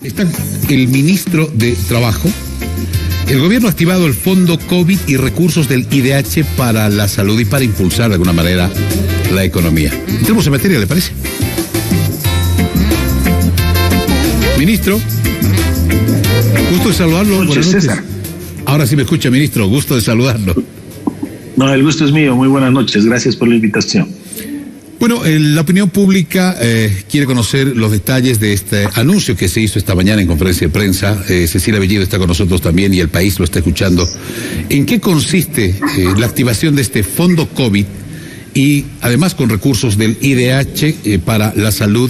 Está el ministro de Trabajo. El gobierno ha activado el fondo COVID y recursos del IDH para la salud y para impulsar de alguna manera la economía. Entremos en materia, ¿le parece? Ministro, gusto de saludarlo. Buenas noches, César. Ahora sí me escucha, ministro, gusto de saludarlo. No, el gusto es mío. Muy buenas noches. Gracias por la invitación. Bueno, la opinión pública quiere conocer los detalles de este anuncio que se hizo esta mañana en conferencia de prensa. Cecilia Bellido está con nosotros también y el país lo está escuchando. ¿En qué consiste la activación de este fondo COVID y además con recursos del IDH para la salud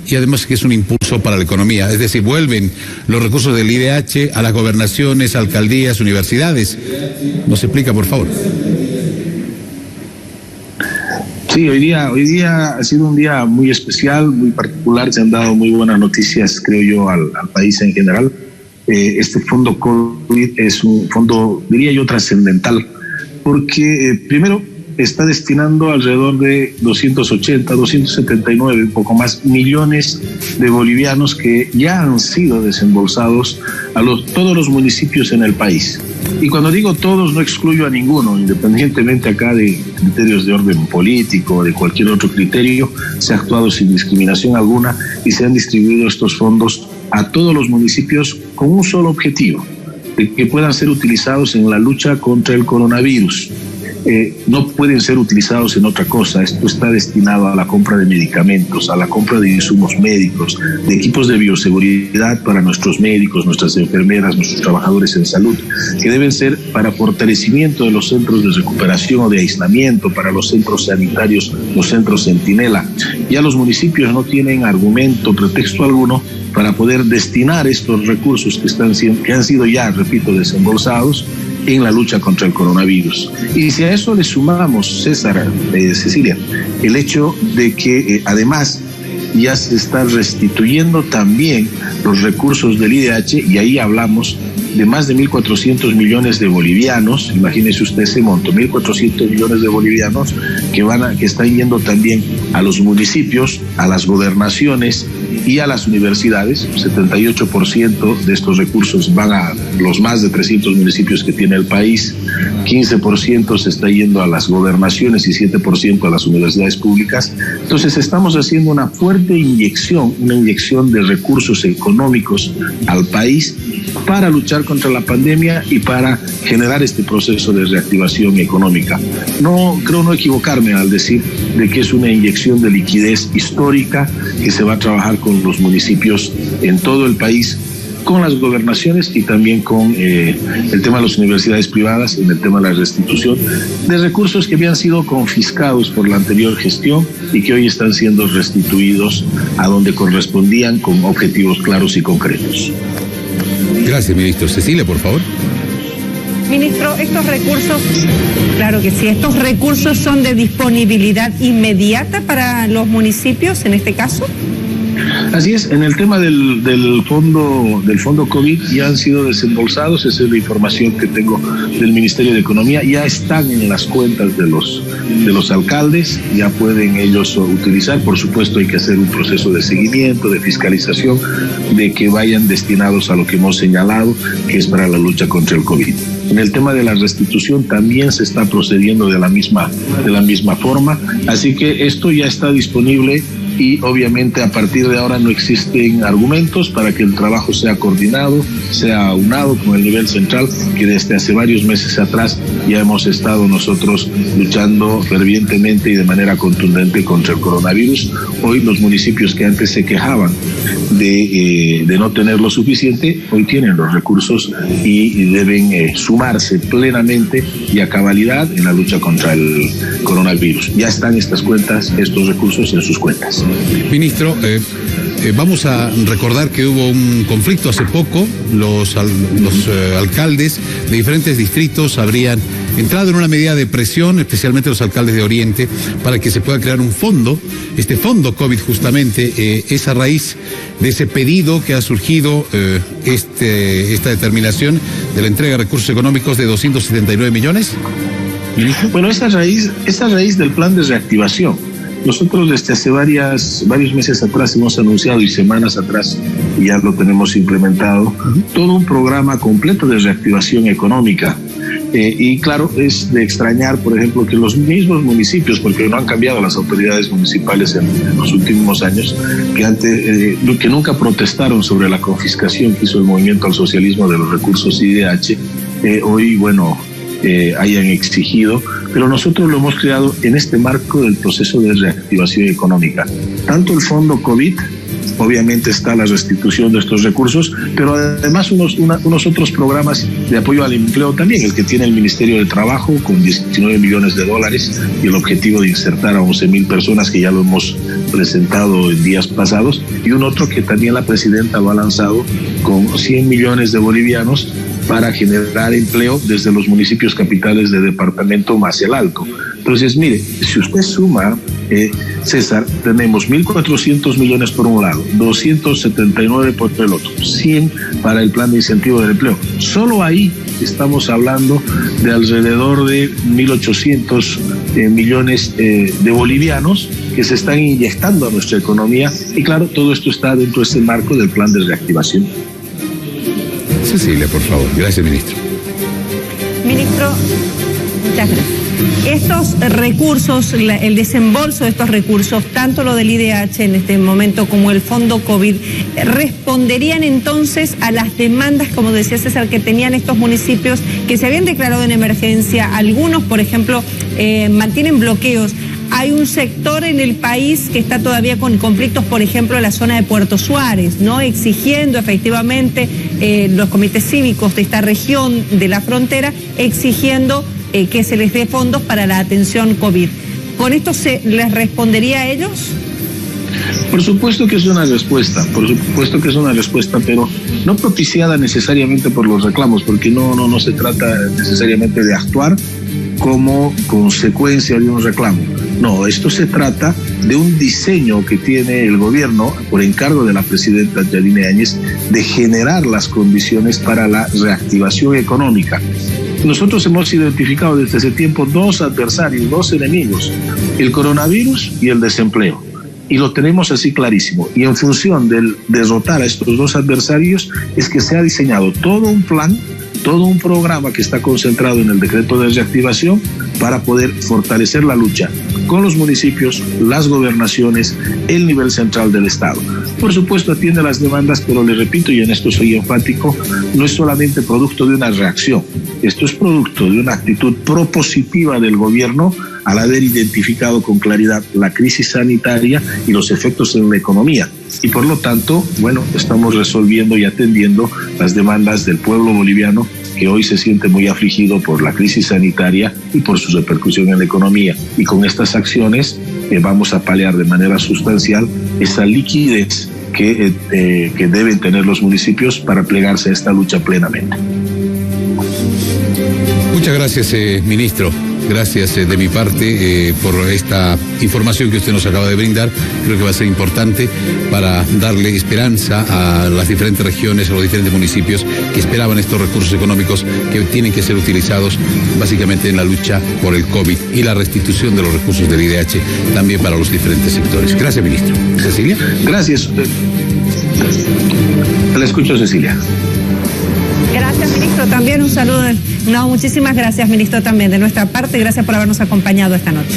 y además que es un impulso para la economía? Es decir, vuelven los recursos del IDH a las gobernaciones, alcaldías, universidades. ¿Nos explica, por favor? Sí, hoy día ha sido un día muy especial, muy particular. Se han dado muy buenas noticias, creo yo, al país en general. Este fondo COVID es un fondo, diría yo, trascendental, porque primero está destinando alrededor de 280, 279, un poco más, millones de bolivianos que ya han sido desembolsados a todos los municipios en el país. Y cuando digo todos, no excluyo a ninguno, independientemente acá de criterios de orden político o de cualquier otro criterio. Se ha actuado sin discriminación alguna y se han distribuido estos fondos a todos los municipios con un solo objetivo, de que puedan ser utilizados en la lucha contra el coronavirus. No pueden ser utilizados en otra cosa. Esto está destinado a la compra de medicamentos, a la compra de insumos médicos, de equipos de bioseguridad para nuestros médicos, nuestras enfermeras, nuestros trabajadores en salud, que deben ser para fortalecimiento de los centros de recuperación o de aislamiento, para los centros sanitarios, los centros centinela. Ya los municipios no tienen argumento, pretexto alguno para poder destinar estos recursos que han sido ya, repito, desembolsados en la lucha contra el coronavirus. Y si a eso le sumamos, César, Cecilia, el hecho de que además ya se están restituyendo también los recursos del IDH, y ahí hablamos de más de 1.400 millones de bolivianos, imagínese usted ese monto, 1.400 millones de bolivianos que están yendo también a los municipios, a las gobernaciones y a las universidades. 78% de estos recursos van a los más de 300 municipios que tiene el país, 15% se está yendo a las gobernaciones y 7% a las universidades públicas. Entonces estamos haciendo una fuerte inyección, una inyección de recursos económicos al país para luchar contra la pandemia y para generar este proceso de reactivación económica. No creo no equivocarme al decir de que es una inyección de liquidez histórica que se va a trabajar con los municipios en todo el país, con las gobernaciones y también con el tema de las universidades privadas, en el tema de la restitución de recursos que habían sido confiscados por la anterior gestión y que hoy están siendo restituidos a donde correspondían con objetivos claros y concretos. Gracias, ministro. Cecilia, por favor. Ministro, estos recursos, claro que sí, estos recursos son de disponibilidad inmediata para los municipios en este caso. Así es, en el tema del fondo COVID ya han sido desembolsados, esa es la información que tengo del Ministerio de Economía, ya están en las cuentas de los alcaldes, ya pueden ellos utilizar. Por supuesto hay que hacer un proceso de seguimiento, de fiscalización, de que vayan destinados a lo que hemos señalado, que es para la lucha contra el COVID. En el tema de la restitución también se está procediendo de la misma forma, así que esto ya está disponible. Y obviamente a partir de ahora no existen argumentos para que el trabajo sea coordinado, sea aunado con el nivel central, que desde hace varios meses atrás ya hemos estado nosotros luchando fervientemente y de manera contundente contra el coronavirus. Hoy los municipios que antes se quejaban de no tener lo suficiente, hoy tienen los recursos y deben sumarse plenamente y a cabalidad en la lucha contra el coronavirus. Ya están estos recursos en sus cuentas. Ministro, vamos a recordar que hubo un conflicto hace poco. Los alcaldes de diferentes distritos habrían entrado en una medida de presión, especialmente los alcaldes de Oriente, para que se pueda crear un fondo, este fondo COVID justamente, es a raíz de ese pedido que ha surgido esta determinación de la entrega de recursos económicos de 279 millones. Bueno, esa raíz del plan de reactivación. nosotros desde hace varios meses atrás hemos anunciado, y semanas atrás ya lo tenemos implementado, todo un programa completo de reactivación económica. Y claro, es de extrañar, por ejemplo, que los mismos municipios, porque no han cambiado las autoridades municipales en los últimos años, que nunca protestaron sobre la confiscación que hizo el movimiento al socialismo de los recursos IDH, hoy, bueno, hayan exigido, pero nosotros lo hemos creado en este marco del proceso de reactivación económica. Tanto el fondo COVID, obviamente está la restitución de estos recursos, pero además unos otros programas de apoyo al empleo también, el que tiene el Ministerio de Trabajo con $19 millones y el objetivo de insertar a 11,000 personas, que ya lo hemos presentado en días pasados, y un otro que también la presidenta lo ha lanzado con 100 millones de bolivianos para generar empleo desde los municipios capitales de departamento más el Alto. Entonces, mire, si usted suma, César, tenemos 1.400 millones por un lado, 279 por el otro, 100 para el plan de incentivo del empleo. Solo ahí estamos hablando de alrededor de 1.800 millones de bolivianos que se están inyectando a nuestra economía, y claro, todo esto está dentro de este marco del plan de reactivación. Cecilia, por favor. Gracias, ministro. Ministro, muchas gracias. Estos recursos, el desembolso de estos recursos, tanto lo del IDH en este momento como el fondo COVID, ¿responderían entonces a las demandas, como decía César, que tenían estos municipios que se habían declarado en emergencia? Algunos, por ejemplo, mantienen bloqueos. Hay un sector en el país que está todavía con conflictos, por ejemplo, en la zona de Puerto Suárez, ¿no? Exigiendo efectivamente los comités cívicos de esta región de la frontera, exigiendo que se les dé fondos para la atención COVID. ¿Con esto se les respondería a ellos? Por supuesto que es una respuesta, pero no propiciada necesariamente por los reclamos, porque no se trata necesariamente de actuar como consecuencia de un reclamo. No, esto se trata de un diseño que tiene el gobierno, por encargo de la presidenta Yanine Áñez, de generar las condiciones para la reactivación económica. Nosotros hemos identificado desde ese tiempo dos adversarios, dos enemigos, el coronavirus y el desempleo. Y lo tenemos así clarísimo. Y en función de derrotar a estos dos adversarios es que se ha diseñado todo un plan, todo un programa que está concentrado en el decreto de reactivación para poder fortalecer la lucha con los municipios, las gobernaciones, el nivel central del Estado. Por supuesto atiende las demandas, pero le repito, y en esto soy enfático, no es solamente producto de una reacción, esto es producto de una actitud propositiva del gobierno al haber identificado con claridad la crisis sanitaria y los efectos en la economía. Y por lo tanto, bueno, estamos resolviendo y atendiendo las demandas del pueblo boliviano, que hoy se siente muy afligido por la crisis sanitaria y por su repercusión en la economía. Y con estas acciones vamos a paliar de manera sustancial esa liquidez que deben tener los municipios para plegarse a esta lucha plenamente. Muchas gracias, ministro. Gracias de mi parte por esta información que usted nos acaba de brindar. Creo que va a ser importante para darle esperanza a las diferentes regiones, a los diferentes municipios que esperaban estos recursos económicos que tienen que ser utilizados básicamente en la lucha por el COVID y la restitución de los recursos del IDH también para los diferentes sectores. Gracias, ministro. Cecilia. Gracias. La escucho, Cecilia. Gracias, ministro. También un saludo. No, muchísimas gracias, ministro, también de nuestra parte. Gracias por habernos acompañado esta noche.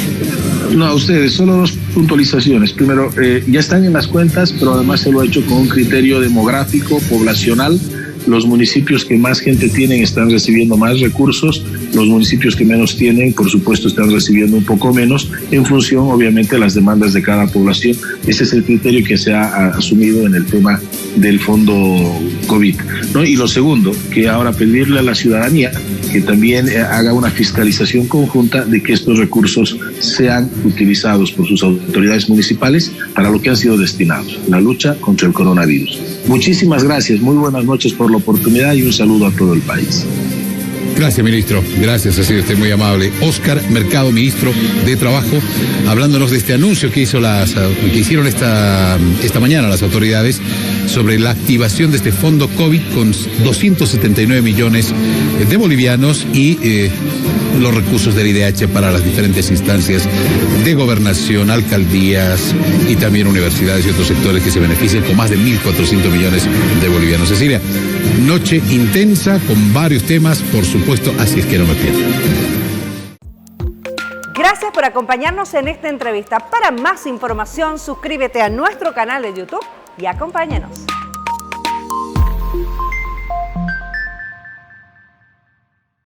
No, a ustedes, solo dos puntualizaciones. Primero, ya están en las cuentas, pero además se lo ha hecho con un criterio demográfico, poblacional. Los municipios que más gente tienen están recibiendo más recursos, los municipios que menos tienen, por supuesto, están recibiendo un poco menos, en función, obviamente, de las demandas de cada población. Ese es el criterio que se ha asumido en el tema del fondo COVID, ¿no? Y lo segundo, que ahora pedirle a la ciudadanía que también haga una fiscalización conjunta de que estos recursos sean utilizados por sus autoridades municipales para lo que han sido destinados, la lucha contra el coronavirus. Muchísimas gracias, muy buenas noches por la oportunidad y un saludo a todo el país. Gracias, ministro. Gracias, ha sido usted muy amable. Óscar Mercado, ministro de Trabajo, hablándonos de este anuncio que hicieron esta mañana las autoridades sobre la activación de este fondo COVID con 279 millones de bolivianos y los recursos del IDH para las diferentes instancias de gobernación, alcaldías y también universidades y otros sectores que se benefician con más de 1.400 millones de bolivianos. Cecilia, noche intensa con varios temas, por supuesto, así es que no me pierdo. Gracias por acompañarnos en esta entrevista. Para más información, suscríbete a nuestro canal de YouTube y acompáñanos.